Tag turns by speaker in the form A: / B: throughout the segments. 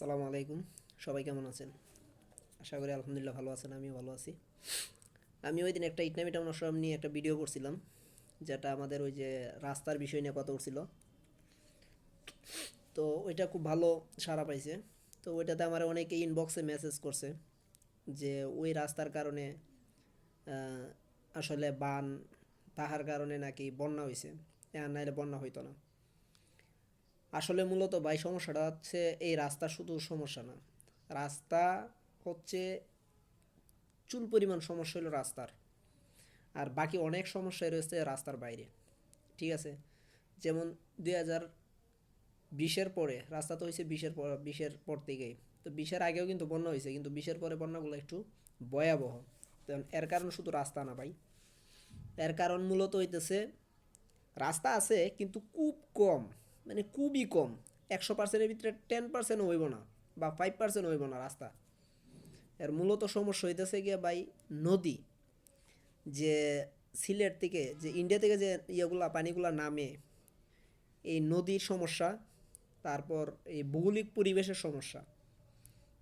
A: আসসালামু আলাইকুম। সবাই কেমন আছেন? আশা করি আলহামদুলিল্লাহ ভালো আছেন, আমিও ভালো আছি। আমি ওই দিন একটা ইকনামি টাউন আশ্রম নিয়ে একটা ভিডিও করছিলাম, যেটা আমাদের ওই যে রাস্তার বিষয় নিয়ে কথা উঠছিল। তো ওইটা খুব ভালো সাড়া পাইছে। তো ওইটাতে আমার অনেকে ইনবক্সে মেসেজ করছে যে ওই রাস্তার কারণে আহ, আসলে বান তাহার কারণে নাকি বন্যা হয়েছে, আর নাইলে বন্যা হইতো না। আসলে মূলত ভাই সমস্যাটা হচ্ছে এই রাস্তা শুধু সমস্যা না, রাস্তা হচ্ছে চুল পরিমাণ সমস্যা হলো রাস্তার, আর বাকি অনেক সমস্যাই রয়েছে রাস্তার বাইরে। ঠিক আছে, যেমন 2020-এর পরে রাস্তা তো হয়েছে, বিশের পর থেকেই। তো বিশের আগেও কিন্তু বন্যা হয়েছে, কিন্তু বিশের পরে বন্যাগুলো একটু ভয়াবহ। তো এর কারণ শুধু রাস্তা না ভাই, এর কারণ মূলত হইতেছে রাস্তা আছে কিন্তু খুব কম, মানে খুবই কম। 100%-এর ভিতরে 10% হইব না, বা 5% হইব না রাস্তা। এর মূলত সমস্যা হইতেছে গিয়ে ভাই নদী, যে সিলেট থেকে যে ইন্ডিয়া থেকে যে ইয়েগুলা পানিগুলা নামে, এই নদীর সমস্যা, তারপর এই ভৌগোলিক পরিবেশের সমস্যা।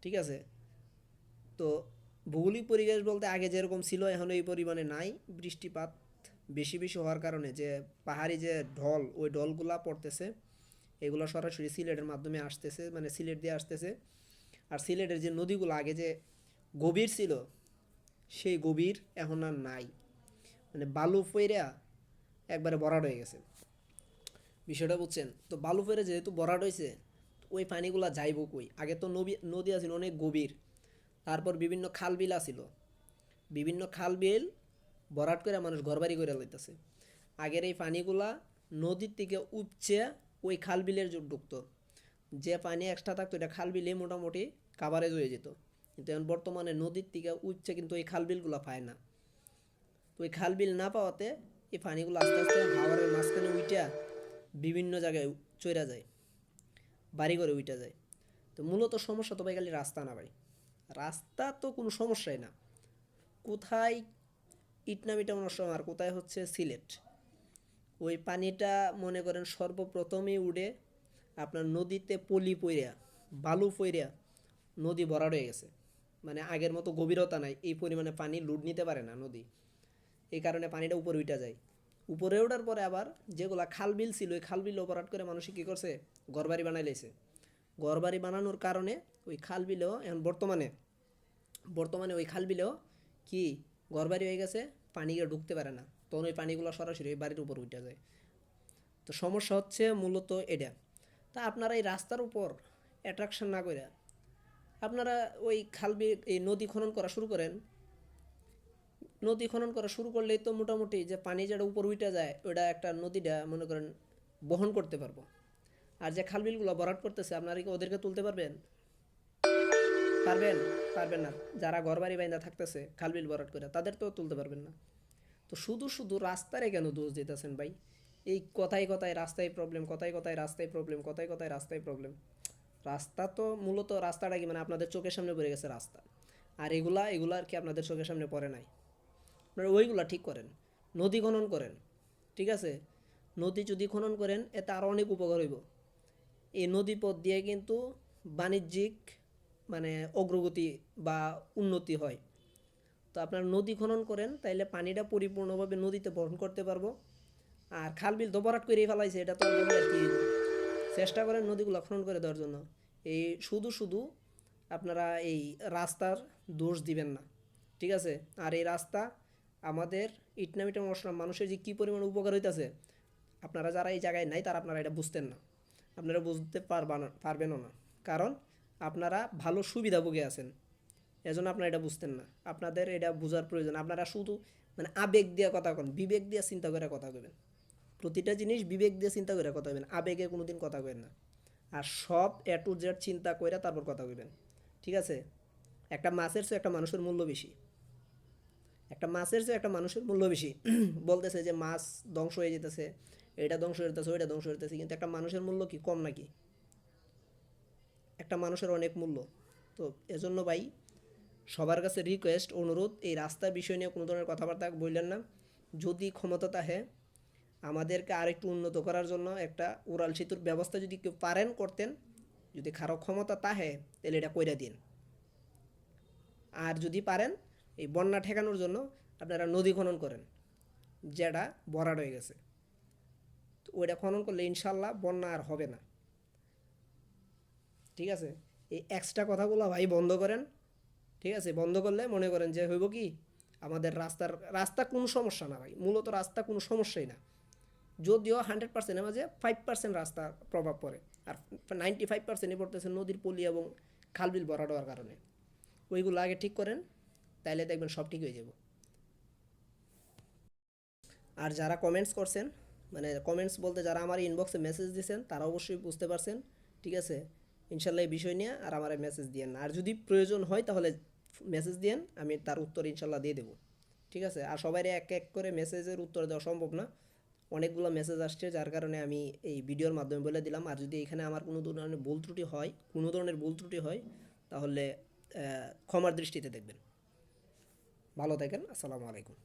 A: ঠিক আছে, তো ভৌগোলিক পরিবেশ বলতে আগে যেরকম ছিল এখন এই পরিমাণে নাই। বৃষ্টিপাত বেশি বেশি হওয়ার কারণে যে পাহাড়ি যে ঢল, ওই ঢলগুলা পড়তেছে, এগুলো সরাসরি সিলেটের মাধ্যমে আসতেছে, মানে সিলেট দিয়ে আসতেছে। আর সিলেটের যে নদীগুলো আগে যে গভীর ছিল, সেই গভীর এখন আর নাই, মানে বালু ফইরা একবারে ভরাট হয়ে গেছে। বিষয়টা বুঝছেন তো? বালু ফেরে যেহেতু ভরাট হয়েছে, ওই পানিগুলা যাইব কই? আগে তো নদী নদী আছিল অনেক গভীর, তারপর বিভিন্ন খাল বিল আছিল, বিভিন্ন খাল বিল ভরাট করে মানুষ ঘরবাড়ি করে লইতেছে। আগের এই পানিগুলা নদীর থেকে উপচে ওই খাল বিলের ঢুকতো, যে পানি এক্সট্রা থাকতো এটা খাল বিলে মোটামুটি কাভারেজ হয়ে যেত। কিন্তু এখন বর্তমানে নদীর থেকে উপচে কিন্তু ওই খাল বিলগুলো পায় না। তো ওই খাল বিল না পাওয়াতে এই পানিগুলো আস্তে আস্তে হাওয়ারের মাঝখানে উইটা বিভিন্ন জায়গায় চইরা যায়, বাড়ি ঘরে উইটা যায়। তো মূলত সমস্যা তো ভাই খালি রাস্তা না ভাই, রাস্তা তো কোনো সমস্যাই না। কোথায় ইটনামিটা নষ্ট, আর কোথায় হচ্ছে সিলেট, ওই পানিটা মনে করেন সর্বপ্রথমই উঠে আপনার নদীতে পলি পইরা, বালু পইরা নদী ভরাট হয়ে গেছে। মানে আগের মতো গভীরতা নাই, এই পরিমাণে পানি লুড নিতে পারে না নদী। এই কারণে পানিটা উপরে উঠা যায়। উপরে ওঠার পরে আবার যেগুলা খাল বিল ছিল, ওই খাল বিল ভরাট করে মানুষ কী করছে, ঘরবাড়ি বানাই লাইছে। ঘরবাড়ি বানানোর কারণে ওই খাল বিলেও এখন বর্তমানে বর্তমানে ওই খাল বিলেও কি ঘরবাড়ি হয়ে গেছে, পানি গিয়ে ঢুকতে পারে না, তখন ওই পানিগুলো সরাসরি ওই বাড়ির উপর উঠে যায়। তো সমস্যা হচ্ছে মূলত এটা। তা আপনারা এই রাস্তার উপর অ্যাট্রাকশন না করে আপনারা ওই খাল বিল এই নদী খনন করা শুরু করেন। নদী খনন করা শুরু করলেই তো মোটামুটি যে পানি যেটা উপর উঠে যায় ওটা একটা নদীটা মনে করেন বহন করতে পারবো। আর যে খাল বিলগুলো ভরাট করতেছে আপনারা কি ওদেরকে তুলতে পারবেন? পারবেন? পারবেন না। যারা ঘর বাড়ি বাইন্দা থাকতেছে খাল বিল ভরাট করে, তাদের তো তুলতে পারবেন না। তো শুধু শুধু রাস্তারে কেন দোষ দিতেছেন ভাই? এই কথায় কথায় রাস্তায় প্রবলেম, কথায় কথায় রাস্তায় প্রবলেম, কথায় কথায় রাস্তায় প্রবলেম। রাস্তা তো মূলত রাস্তাটা কি, মানে আপনাদের চোখের সামনে পড়ে গেছে রাস্তা, আর এগুলা আর কি আপনাদের চোখের সামনে পড়ে নাই। আপনারা ওইগুলা ঠিক করেন, নদী খনন করেন। ঠিক আছে, নদী যদি খনন করেন এতে আরও অনেক উপকার হইব। এই নদী পথ দিয়ে কিন্তু বাণিজ্যিক মানে অগ্রগতি বা উন্নতি হয়। তো আপনারা নদী খনন করেন, তাইলে পানিটা পরিপূর্ণভাবে নদীতে বহন করতে পারবো। আর খাল বিল তো ভরাট করেই ফেলাইছে, এটা তো আর বললে আর কি হইব? চেষ্টা করেন নদীগুলো খনন করে দেওয়ার জন্য। এই শুধু শুধু আপনারা এই রাস্তার দোষ দিবেন না। ঠিক আছে, আর এই রাস্তা আমাদের ইটনামিটা মশলা মানুষের যে কী পরিমাণ উপকার হইতেছে, আপনারা যারা এই জায়গায় নাই তারা আপনারা এটা বুঝতেন না, আপনারা বুঝতে পারবেনও না। কারণ আপনারা ভালো সুবিধাভোগী আছেন, এজন্য আপনারা এটা বুঝতেন না। আপনাদের এটা বোঝার প্রয়োজন। আপনারা শুধু মানে আবেগ দিয়ে কথা কন, বিবেক দিয়ে চিন্তা করে কথা কবেন। প্রতিটা জিনিস বিবেক দিয়ে চিন্তা করে কথা কবেন, আবেগে কোনোদিন কথা কবেন না। আর সব টু জেড চিন্তা করে তারপর কথা কইবেন। ঠিক আছে, একটা মাছের চেয়ে একটা মানুষের মূল্য বেশি, একটা মাছের চেয়ে একটা মানুষের মূল্য বেশি। বলতেছে যে মাছ ধ্বংস হয়ে যেতেছে, এটা ধ্বংস হয়ে যেতেছে, ওইটা ধ্বংস হয়ে যেতেছে, কিন্তু একটা মানুষের মূল্য কি কম নাকি? একটা মানুষের অনেক মূল্য। তো এজন্য ভাই সবার কাছে রিকোয়েস্ট, অনুরোধ, এই রাস্তার বিষয় নিয়ে কোনো ধরনের কথাবার্তা বললেন না। যদি ক্ষমতা থাকে আমাদেরকে আরেকটু উন্নত করার জন্য একটা উড়াল সেতুর ব্যবস্থা যদি কেউ পারেন করতেন, যদি কারো ক্ষমতা তাহে তাহলে এটা কইরা দিন। আর যদি পারেন এই বন্যা ঠেকানোর জন্য আপনারা নদী খনন করেন, যেটা ভরাট হয়ে গেছে, তো ওইটা খনন করলে ইনশাল্লাহ বন্যা আর হবে না। ঠিক আছে, এই এক্সট্রা কথাগুলো ভাই বন্ধ করেন। ঠিক আছে, বন্ধ করলে মনে করেন যে হইব কি, আমাদের রাস্তা কোনো সমস্যা না ভাই, মূলত রাস্তা কোনো সমস্যাই না। যদিও 100%-এর মাঝে 5% রাস্তা প্রভাব পড়ে, আর 95%-ই পড়তেছে নদীর পলি এবং খালবিল ভরাট হওয়ার কারণে। ওইগুলো আগে ঠিক করেন, তাইলে দেখবেন সব ঠিক হয়ে যাব। আর যারা কমেন্টস করছেন, মানে কমেন্টস বলতে যারা আমার ইনবক্সে মেসেজ দিয়েছেন, তারা অবশ্যই বুঝতে পারছেন। ঠিক আছে, ইনশাল্লাহ এই বিষয় নিয়ে আর আমার মেসেজ দিয়েন না। আর যদি প্রয়োজন হয় তাহলে মেসেজ দিয়েন, আমি তার উত্তর ইনশাল্লাহ দিয়ে দেবো। ঠিক আছে, আর সবাই এক এক করে মেসেজের উত্তর দেওয়া সম্ভব না, অনেকগুলো মেসেজ আসছে, যার কারণে আমি এই ভিডিওর মাধ্যমে বলে দিলাম। আর যদি এখানে আমার কোনো ধরনের ভুল ত্রুটি হয় তাহলে ক্ষমার দৃষ্টিতে দেখবেন। ভালো থাকেন, আসসালামু আলাইকুম।